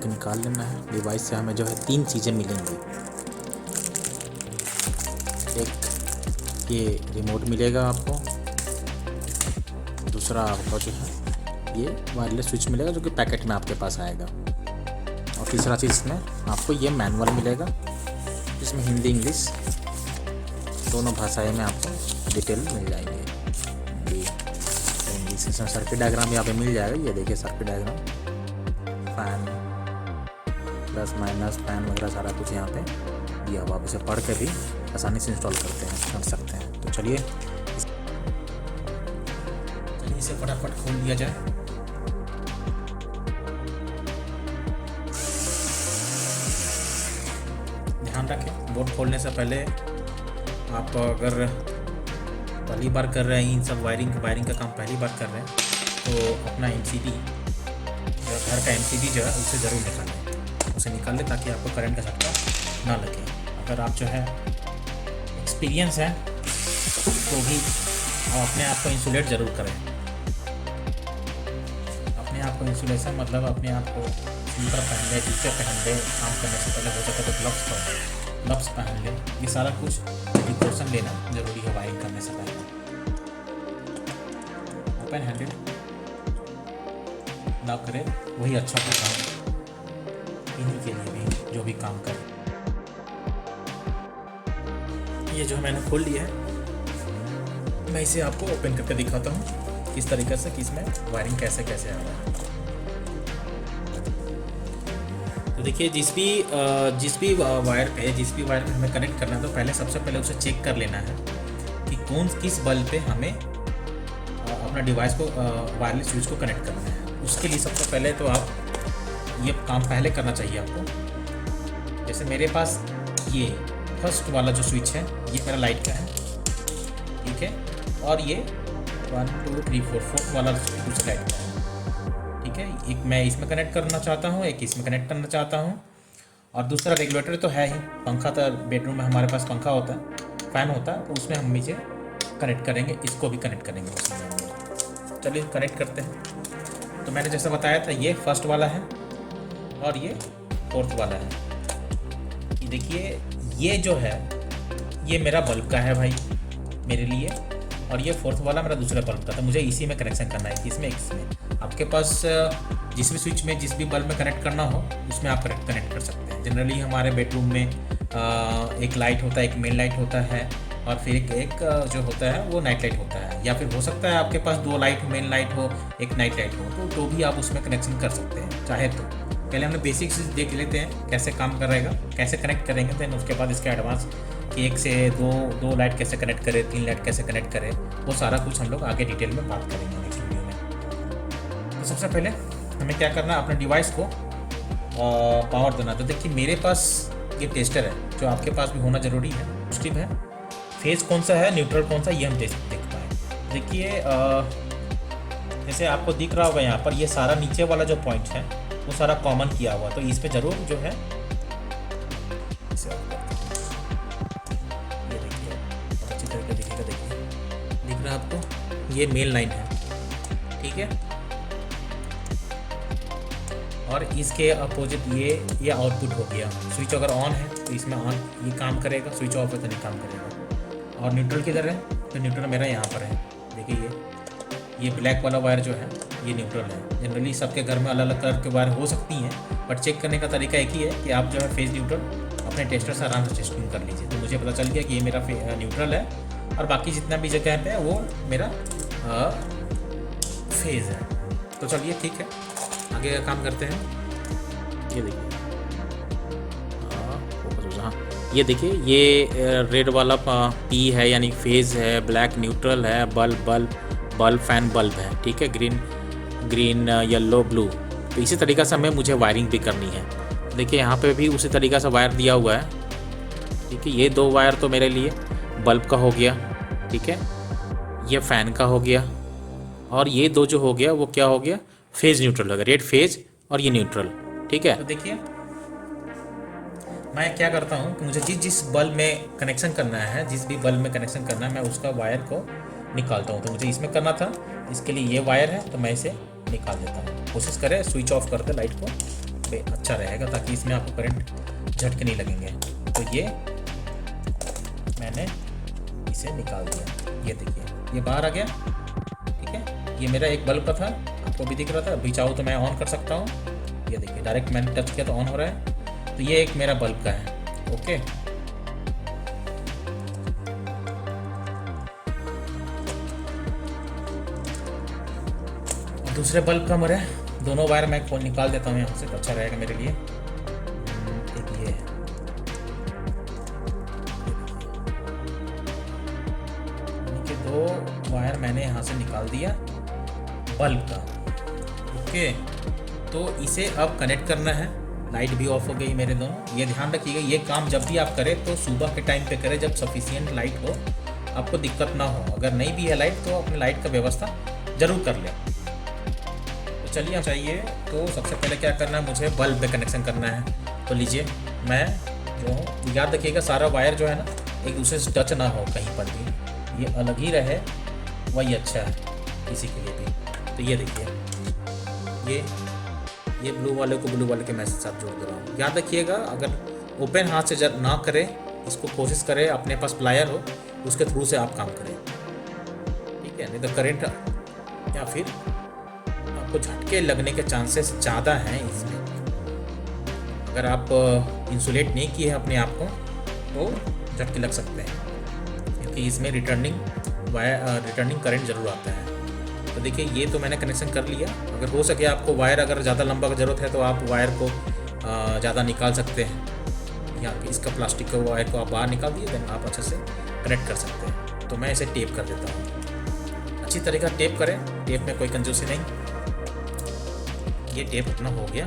को निकाल लेना है। डिवाइस से हमें जो है 3 चीज़ें मिलेंगी। एक ये रिमोट मिलेगा आपको, दूसरा आपको जो है ये वायरलेस स्विच मिलेगा जो कि पैकेट में आपके पास आएगा, और तीसरा चीज़ इसमें आपको ये मैनुअल मिलेगा जिसमें हिंदी इंग्लिश दोनों भाषाएं में आपको डिटेल मिल जाएंगे। इंग्लिश इसमें सर्किट डायग्राम यहाँ पे मिल जाएगा। ये देखिए circuit diagram, fan plus minus fan वगैरह सारा कुछ यहाँ पे दिया हुआ। आप इसे पढ़ के भी आसानी से इंस्टॉल कर सकते हैं। तो चलिए इसे फटाफट खोल दिया जाए। ध्यान रखें, बोर्ड खोलने से पहले आप अगर पहली बार कर रहे हैं, इन सब वायरिंग का काम पहली बार कर रहे हैं, तो अपना MCB घर का MCB जो है उसे ज़रूर निकालें। उसे निकाल लें ताकि आपको करंट का झटका ना लगे। अगर आप जो है एक्सपीरियंस है तो भी आप अपने आप को इंसुलेट ज़रूर करें। अपने आप को इंसुलेशन मतलब अपने आप को स्लीपर पहन ले, जूते पहन ले, काम करने से पहले हो सके तो ग्लव्स पहन ले। ये सारा कुछ प्रिकॉशन लेना ज़रूरी है वायरिंग करने से पहले। ओपन हैंडेड ना करें, वही अच्छा होता है इन्हीं के लिए भी जो भी काम करें। ये जो मैंने खोल लिया है, मैं इसे आपको ओपन करके दिखाता हूँ किस तरीके से, कि इसमें वायरिंग कैसे कैसे आ रहा है। तो देखिए जिस भी वायर पे हमें कनेक्ट करना है, तो पहले सबसे पहले उसे चेक कर लेना है कि किस बल्ब पे हमें अपना डिवाइस को वायरलेस स्विच को कनेक्ट करना है। उसके लिए सबसे पहले तो आप ये काम पहले करना चाहिए आपको। जैसे मेरे पास ये फर्स्ट वाला जो स्विच है ये मेरा लाइट का है, ठीक है, और ये 1 2 3 4 4 वाला दूसरा लाइट का है, ठीक है। एक मैं इसमें कनेक्ट करना चाहता हूँ, एक इसमें कनेक्ट करना चाहता हूँ, और दूसरा रेगुलेटर तो है ही। पंखा तो बेडरूम में हमारे पास पंखा होता है, फ़ैन होता है, तो उसमें हम इसे कनेक्ट करेंगे, इसको भी कनेक्ट करेंगे उसमें। चलिए कनेक्ट करते हैं। तो मैंने जैसा बताया था ये फर्स्ट वाला है और ये फोर्थ वाला है। ये देखिए ये जो है ये मेरा बल्ब का है भाई मेरे लिए, और ये फोर्थ वाला मेरा दूसरा बल्ब का था। मुझे इसी में कनेक्शन करना है, इसमें आपके पास जिस भी स्विच में जिस भी बल्ब में कनेक्ट करना हो उसमें आप कनेक्ट कर सकते हैं। जनरली हमारे बेडरूम में एक लाइट होता है, एक मेन लाइट होता है, और फिर एक जो होता है वो नाइट लाइट होता है, या फिर हो सकता है आपके पास 2 लाइट हो, मेन लाइट हो, एक नाइट लाइट हो, तो भी आप उसमें कनेक्शन कर सकते हैं चाहे तो। पहले हमने बेसिक्स देख लेते हैं कैसे काम करेगा, कैसे कनेक्ट करेंगे, देन उसके बाद इसके एडवांस कि 1 से 2 लाइट कैसे कनेक्ट करें, 3 लाइट कैसे कनेक्ट करें, वो सारा कुछ हम लोग आगे डिटेल में बात करेंगे नेक्स्ट वीडियो में। तो सबसे पहले हमें क्या करना है, अपने डिवाइस को पावर देना। तो देखिए मेरे पास ये टेस्टर है जो आपके पास भी होना ज़रूरी है। पॉजिटिव है, फेज कौन सा है, न्यूट्रल कौन सा, ये हम देख पाए। देखिए जैसे आपको दिख रहा होगा यहाँ पर ये सारा नीचे वाला जो पॉइंट है वो सारा कॉमन किया हुआ, तो इस पे जरूर जो है ये देखिए अच्छी तरीके दिखेगा। देखिए दिख रहा है आपको, ये मेन लाइन है, ठीक है, और इसके अपोजिट ये आउटपुट हो गया। स्विच अगर ऑन है तो इसमें ऑन ये काम करेगा, स्विच ऑफ है तो नहीं काम करेगा। और न्यूट्रल किधर है, तो न्यूट्रल मेरा यहाँ पर है। देखिए ये ब्लैक वाला वायर जो है ये न्यूट्रल है। जनरली सबके घर में अलग अलग कलर के वायर हो सकती हैं, बट चेक करने का तरीका एक ही है कि आप जो है फेज न्यूट्रल अपने टेस्टर से आराम से टेस्टिंग कर लीजिए। तो मुझे पता चल गया कि ये मेरा न्यूट्रल है, और बाकी जितना भी जगह पे है वो मेरा फेज है। तो चलिए ठीक है, आगे का काम करते हैं। ये देखिए ये देखिए ये रेड वाला P है यानी फेज है, ब्लैक न्यूट्रल है, बल्ब फैन बल्ब है, ठीक है, ग्रीन येलो ब्लू। तो इसी तरीक़ा से मुझे वायरिंग भी करनी है। देखिए यहाँ पे भी उसी तरीक़ा से वायर दिया हुआ है, ठीक है। ये 2 वायर तो मेरे लिए बल्ब का हो गया, ठीक है, ये फ़ैन का हो गया, और ये 2 जो हो गया वो क्या हो गया, फेज न्यूट्रल हो गया, रेड फेज और ये न्यूट्रल, ठीक है। तो देखिए मैं क्या करता हूँ कि मुझे जिस बल्ब में कनेक्शन करना है, जिस भी बल्ब में कनेक्शन करना है, मैं उसका वायर को निकालता हूँ। तो मुझे इसमें करना था, इसके लिए ये वायर है तो मैं इसे निकाल देता हूँ। कोशिश करें स्विच ऑफ कर दे लाइट को, पे अच्छा रहेगा, ताकि इसमें आपको करंट झटके नहीं लगेंगे। तो ये मैंने इसे निकाल दिया, ये देखिए ये बाहर आ गया। ठीक है, ये मेरा एक बल्ब का था, आपको भी दिख रहा था। अभी चाहो तो मैं ऑन कर सकता हूँ, ये देखिए डायरेक्ट मैंने टच किया तो ऑन हो रहा है। तो ये एक मेरा बल्ब का है। ओके, दूसरे बल्ब का मेरे दोनों वायर मैं खोल निकाल देता हूँ यहाँ से, तो अच्छा रहेगा मेरे लिए। एक ये है, कि दो वायर मैंने यहाँ से निकाल दिया बल्ब का। ओके, तो इसे अब कनेक्ट करना है। लाइट भी ऑफ हो गई मेरे दोनों। ये ध्यान रखिएगा, ये काम जब भी आप करें तो सुबह के टाइम पे करें, जब सफिशिएंट लाइट हो, आपको दिक्कत ना हो। अगर नहीं भी है लाइट तो अपने लाइट का व्यवस्था ज़रूर कर लें। चलिए चाहिए तो सबसे पहले क्या करना है, मुझे बल्ब पे कनेक्शन करना है। तो लीजिए, मैं जो याद रखिएगा सारा वायर जो है ना एक दूसरे से टच ना हो कहीं पर भी, ये अलग ही रहे, वही अच्छा है किसी के लिए भी। तो ये देखिए, ये ब्लू वाले को ब्लू वाले के मैसेज साथ जोड़ दे रहा हूँ। याद रखिएगा, अगर ओपन हाथ से ना करें इसको, कोशिश करें अपने पास प्लायर हो उसके थ्रू से आप काम करें। ठीक है, नहीं तो करंट या फिर आपको झटके लगने के चांसेस ज़्यादा हैं इसमें। अगर आप इंसुलेट नहीं किए हैं अपने आप को तो झटके लग सकते हैं, क्योंकि इसमें रिटर्निंग करंट ज़रूर आता है। तो देखिए, ये तो मैंने कनेक्शन कर लिया। अगर हो सके आपको वायर अगर ज़्यादा लंबा की ज़रूरत है तो आप वायर को ज़्यादा निकाल सकते हैं। यहाँ पे इसका प्लास्टिक का वायर को आप बाहर निकाल दिए, देन आप अच्छे से कनेक्ट कर सकते हैं। तो मैं इसे टेप कर देता हूँ। अच्छी तरीका टेप करें, टेप में कोई कंजूसी नहीं। ये टेप अपना हो गया।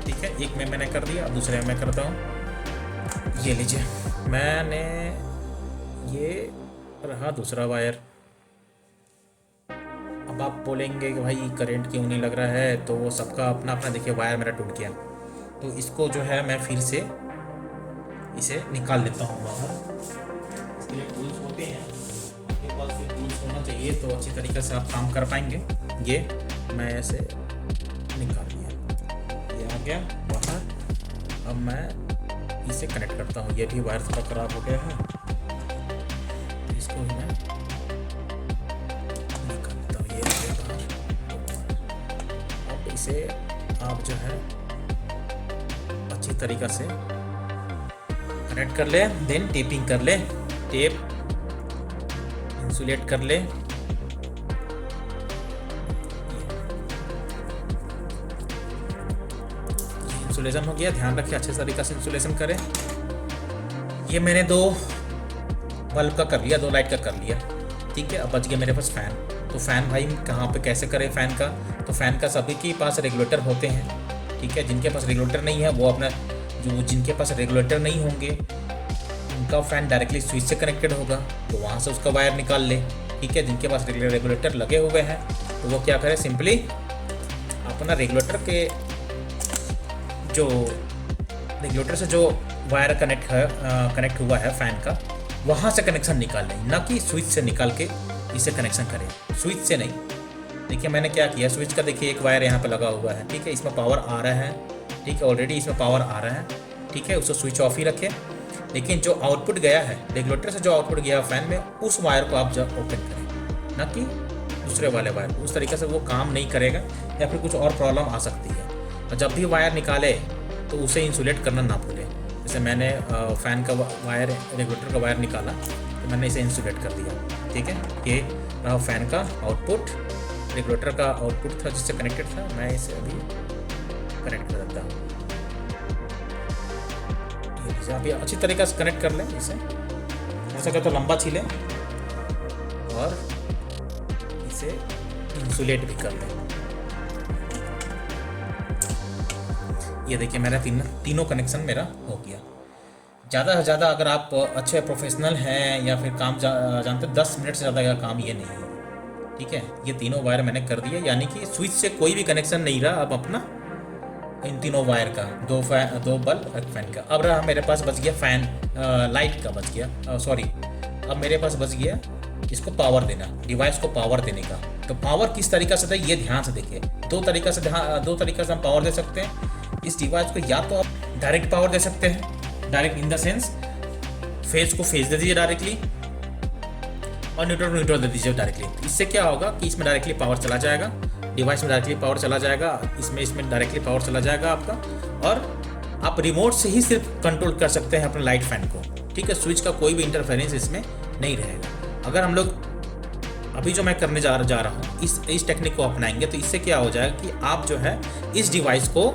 ठीक है, एक में मैंने कर दिया, दूसरे में मैं करता हूँ। ये लीजिए, मैंने ये रहा दूसरा वायर। अब आप बोलेंगे कि भाई करंट क्यों नहीं लग रहा है, तो वो सबका अपना अपना। देखिए वायर मेरा टूट गया, तो इसको जो है मैं फिर से इसे निकाल लेता हूँ बाहर। इसके लिए टूल्स होते हैं, आपके पास भी टूल्स होना चाहिए, तो अच्छी तरीके से आप काम कर पाएंगे। ये मैं ऐसे निकाल लिया, ये आ गया बाहर। अब मैं इसे कनेक्ट करता हूँ। ये भी वायर थोड़ा ख़राब हो गया है, इसको ही मैं निकाल देता हूँ। ये बाहर। अब इसे आप जो है अच्छी तरीक़ा से कनेक्ट कर ले, देन टेपिंग कर ले। टेप इंसुलेट कर ले। इंसुलेशन हो गया, ध्यान रखिए अच्छे तरीके से इंसुलेशन करें। ये मैंने दो बल्ब का कर लिया, दो लाइट का कर लिया। ठीक है, अब बच गया मेरे पास फ़ैन। तो फ़ैन भाई कहाँ पे कैसे करें फ़ैन का? तो फ़ैन का सभी के पास रेगुलेटर होते हैं। ठीक है, जिनके पास रेगुलेटर नहीं है वो अपना जिनके पास रेगुलेटर नहीं होंगे उनका फ़ैन डायरेक्टली स्विच से कनेक्टेड होगा, तो वहाँ से उसका वायर निकाल ले। ठीक है, जिनके पास रेगुलेटर लगे हुए हैं तो वो क्या करें, सिंपली अपना रेगुलेटर से जो वायर कनेक्ट हुआ है फ़ैन का, वहाँ से कनेक्शन निकाल लें, ना कि स्विच से निकाल के इसे कनेक्शन करें, स्विच से नहीं। देखिए मैंने क्या किया, स्विच का देखिए एक वायर यहाँ पे लगा हुआ है। ठीक है, इसमें पावर आ रहा है। ठीक है, ऑलरेडी इसमें पावर आ रहा है। ठीक है, उसको स्विच ऑफ ही रखें। लेकिन जो आउटपुट गया है रेगुलेटर से, जो आउटपुट गया फ़ैन में, उस वायर को आप जब ओपन करें, ना कि दूसरे वाले वायर। उस तरीके से वो काम नहीं करेगा या फिर कुछ और प्रॉब्लम आ सकती है। और जब भी वायर निकाले तो उसे इंसुलेट करना ना भूलें। जैसे मैंने फ़ैन का वायर, रेगुलेटर का वायर निकाला तो मैंने इसे इंसुलेट कर दिया। ठीक है, ये रहा फ़ैन का आउटपुट, रेगुलेटर का आउटपुट था जिससे कनेक्टेड था। मैं इसे अभी कनेक्ट कर देता हूँ। ये अभी अच्छी तरीके से कनेक्ट कर लें इसे। हो सके तो लंबा छीलें और इसे इंसुलेट भी कर लें। ये देखिए मेरा तीनों कनेक्शन मेरा हो गया। ज़्यादा से ज़्यादा अगर आप अच्छे प्रोफेशनल हैं या फिर काम जानते, 10 मिनट से ज़्यादा का काम ये नहीं है। ठीक है, ये तीनों वायर मैंने कर दिए, यानी कि स्विच से कोई भी कनेक्शन नहीं रहा अब अपना इन तीनों वायर का, दो बल्ब एक फ़ैन का। अब रहा मेरे पास बच गया फ़ैन, लाइट का बच गया, सॉरी, अब मेरे पास बच गया इसको पावर देना, डिवाइस को पावर देने का। तो पावर किस तरीक़े से दे, ये ध्यान से देखिए। दो तरीक़ा से हम पावर दे सकते हैं। इस डिवाइस को या तो आप डायरेक्ट पावर दे सकते हैं, direct in the sense phase को फेज दे दीजिए डायरेक्टली और न्यूट्रल दे दीजिए डायरेक्टली। इससे क्या होगा कि इसमें डायरेक्टली पावर चला जाएगा, डिवाइस में डायरेक्टली पावर चला जाएगा, इसमें डायरेक्टली पावर चला जाएगा आपका, और आप रिमोट से ही सिर्फ कंट्रोल कर सकते हैं अपने लाइट फैन को। ठीक है, स्विच का कोई भी इंटरफेरेंस इसमें नहीं रहेगा। अगर हम लोग अभी जो मैं करने जा रहा हूँ इस टेक्निक को अपनाएंगे तो इससे क्या हो जाएगा कि आप जो है इस डिवाइस को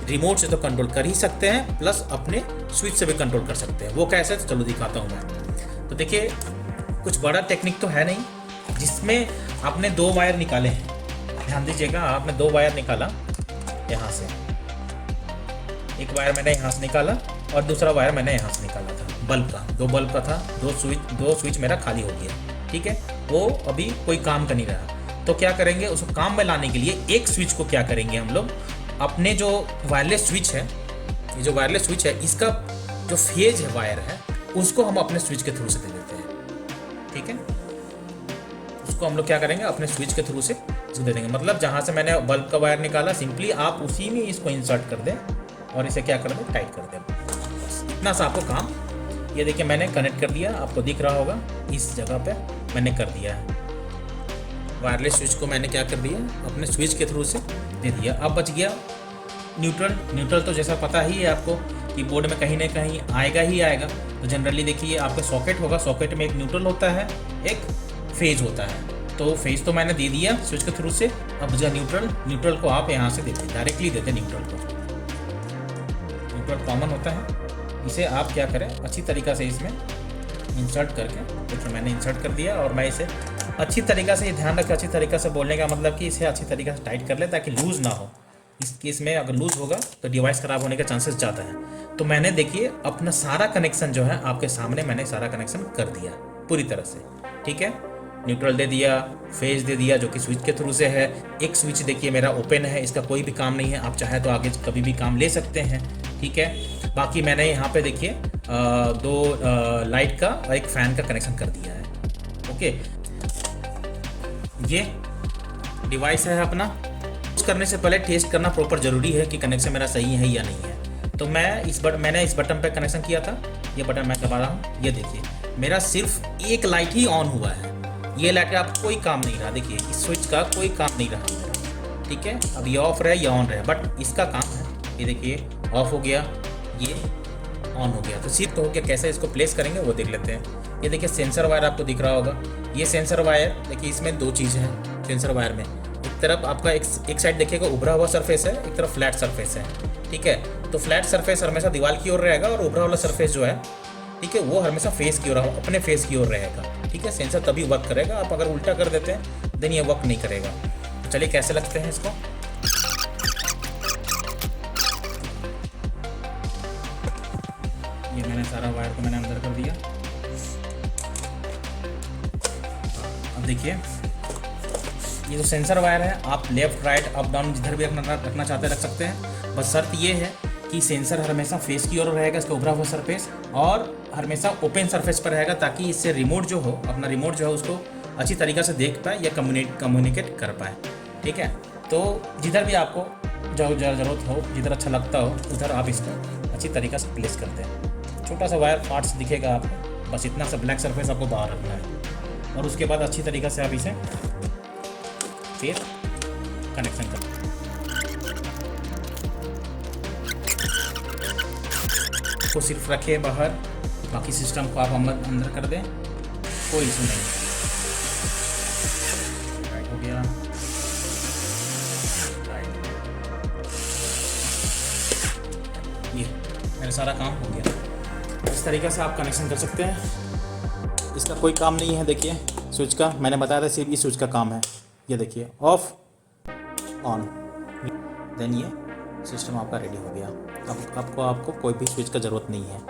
रिमोट से तो कंट्रोल कर ही सकते हैं, प्लस अपने स्विच से भी कंट्रोल कर सकते हैं। वो कैसे, तो चलो दिखाता हूँ मैं। तो देखिए, कुछ बड़ा टेक्निक तो है नहीं, जिसमें आपने 2 वायर निकाले हैं। ध्यान दीजिएगा, आपने 2 वायर निकाला यहाँ से, एक वायर मैंने यहाँ से निकाला और दूसरा वायर मैंने यहाँ से निकाला था बल्ब का। 2 बल्ब का था, 2 स्विच मेरा खाली हो गया। ठीक है, वो अभी कोई काम का नहीं रहा। तो क्या करेंगे, उसको काम में लाने के लिए एक स्विच को क्या करेंगे हम लोग, अपने जो वायरलेस स्विच है, ये जो वायरलेस स्विच है, इसका जो फेज है वायर है, उसको हम अपने स्विच के थ्रू से दे देते हैं। ठीक है, उसको हम लोग क्या करेंगे, अपने स्विच के थ्रू से इसको दे देंगे। मतलब जहाँ से मैंने बल्ब का वायर निकाला, सिंपली आप उसी में इसको इंसर्ट कर दें और इसे क्या कर दें, टाइट कर दें। बस इतना सा आपको काम। ये देखिए, मैंने कनेक्ट कर दिया, आपको दिख रहा होगा इस जगह पे मैंने कर दिया है। वायरलेस स्विच को मैंने क्या कर दिया, अपने स्विच के थ्रू से दे दिया। अब बच गया न्यूट्रल तो जैसा पता ही है आपको कि बोर्ड में कहीं ना कहीं आएगा ही आएगा। तो जनरली देखिए, आपका सॉकेट होगा, सॉकेट में एक न्यूट्रल होता है, एक फेज होता है। तो फेज तो मैंने दे दिया स्विच के थ्रू से। अब बचा न्यूट्रल को आप यहाँ से देते, डायरेक्टली देते न्यूट्रल को। न्यूट्रल कॉमन होता है, इसे आप क्या करें, अच्छी तरीक़ा से इसमें इंसर्ट करके, देखिए मैंने इंसर्ट कर दिया और मैं इसे अच्छी तरीक़ा से, ध्यान रखें अच्छी तरीक़ा से बोलने का मतलब कि इसे अच्छी तरीक़ा से टाइट कर ले ताकि लूज़ ना हो। इस केस में अगर लूज़ होगा तो डिवाइस ख़राब होने के चांसेस ज़्यादा है। तो मैंने देखिए अपना सारा कनेक्शन जो है आपके सामने मैंने सारा कनेक्शन कर दिया पूरी तरह से। ठीक है, न्यूट्रल दे दिया, फेज दे दिया जो कि स्विच के थ्रू से है। एक स्विच देखिए मेरा ओपन है, इसका कोई भी काम नहीं है, आप चाहे तो आगे कभी भी काम ले सकते हैं। ठीक है, बाकी मैंने यहाँ पे देखिए 2 लाइट का और एक फ़ैन का कनेक्शन कर दिया है। ओके, ये डिवाइस है अपना। यूज़ करने से पहले टेस्ट करना प्रॉपर ज़रूरी है कि कनेक्शन मेरा सही है या नहीं है। तो मैंने इस बटन पे कनेक्शन किया था, ये बटन मैं दबा रहा हूँ, ये देखिए मेरा सिर्फ एक लाइट ही ऑन हुआ है। ये लाइट का कोई काम नहीं रहा, देखिए इस स्विच का कोई काम नहीं रहा। ठीक है, अब ये ऑफ रहे या ऑन रहे, बट इसका काम है। ये देखिए ऑफ हो गया, ये ऑन हो गया। तो सिर्फ तो हो गया, कैसे इसको प्लेस करेंगे वो देख लेते हैं। ये देखिए सेंसर वायर आपको दिख रहा होगा, ये सेंसर वायर देखिए, इसमें 2 चीज़ें हैं सेंसर वायर में। एक तरफ आपका एक साइड देखिएगा उभरा हुआ सरफेस है, एक तरफ फ्लैट सरफेस है। ठीक है, तो फ्लैट सरफेस हमेशा दीवार की ओर रहेगा और उभरा वाला सरफेस जो है, ठीक है, वो हमेशा फेस की ओर, अपने फेस की ओर रहेगा। ठीक है, सेंसर तभी वर्क करेगा, आप अगर उल्टा कर देते हैं देन ये वर्क नहीं करेगा। तो चलिए कैसे लगते हैं इसको। ये मैंने सारा वायर को मैंने अंदर कर दिया। अब देखिए ये जो सेंसर वायर है, आप लेफ्ट राइट अप डाउन जिधर भी रखना चाहते हैं रख सकते हैं। बस शर्त ये है कि सेंसर हमेशा फेस की ओर रहेगा, इसका उभरा हुआ सरफेस, और हमेशा ओपन सरफेस पर रहेगा ताकि इससे रिमोट जो हो, अपना रिमोट जो है उसको अच्छी तरीक़े से देख पाए या कम्युनिकेट कर पाए। ठीक है, तो जिधर भी आपको ज़रूरत हो, जिधर अच्छा लगता हो उधर आप इसको अच्छी तरीक़े से प्लेस करते हैं। छोटा सा वायर पार्ट्स दिखेगा आपको, बस इतना सा ब्लैक सरफेस आपको बाहर रखना है और उसके बाद अच्छी तरीक़े से आप इसे फिर कनेक्शन करते हैं। को सिर्फ रखे बाहर, बाकी सिस्टम को आप अंदर कर दें, कोई इशू नहीं। राइट हो गया, राइट, ये मेरा सारा काम हो गया। इस तरीके से आप कनेक्शन कर सकते हैं। इसका कोई काम नहीं है, देखिए स्विच का मैंने बताया था, सिर्फ इस स्विच का काम है। ये देखिए ऑफ ऑन, देन ये सिस्टम आपका रेडी हो गया। अब आपको कोई भी स्विच का ज़रूरत नहीं है।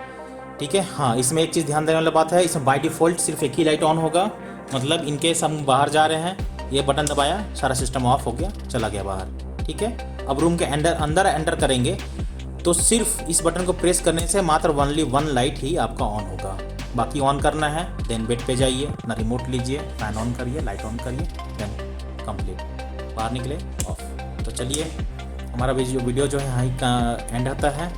ठीक है, हाँ इसमें एक चीज़ ध्यान देने वाली बात है, इसमें बाय डिफ़ॉल्ट सिर्फ एक ही लाइट ऑन होगा। मतलब इनकेस हम बाहर जा रहे हैं, ये बटन दबाया, सारा सिस्टम ऑफ हो गया, चला गया बाहर। ठीक है, अब रूम के अंदर एंटर करेंगे तो सिर्फ इस बटन को प्रेस करने से मात्र ओनली 1 लाइट ही आपका ऑन होगा। बाकी ऑन करना है देन बेड पे जाइए, अपना रिमोट लीजिए, फैन ऑन करिए, लाइट ऑन करिए, देन कंप्लीट, बाहर निकले ऑफ। तो चलिए हमारा वीडियो जो है यहाँ का एंड होता है।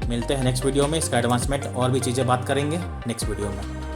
मिलते हैं नेक्स्ट वीडियो में। इसका एडवांसमेंट और भी चीज़ें बात करेंगे नेक्स्ट वीडियो में।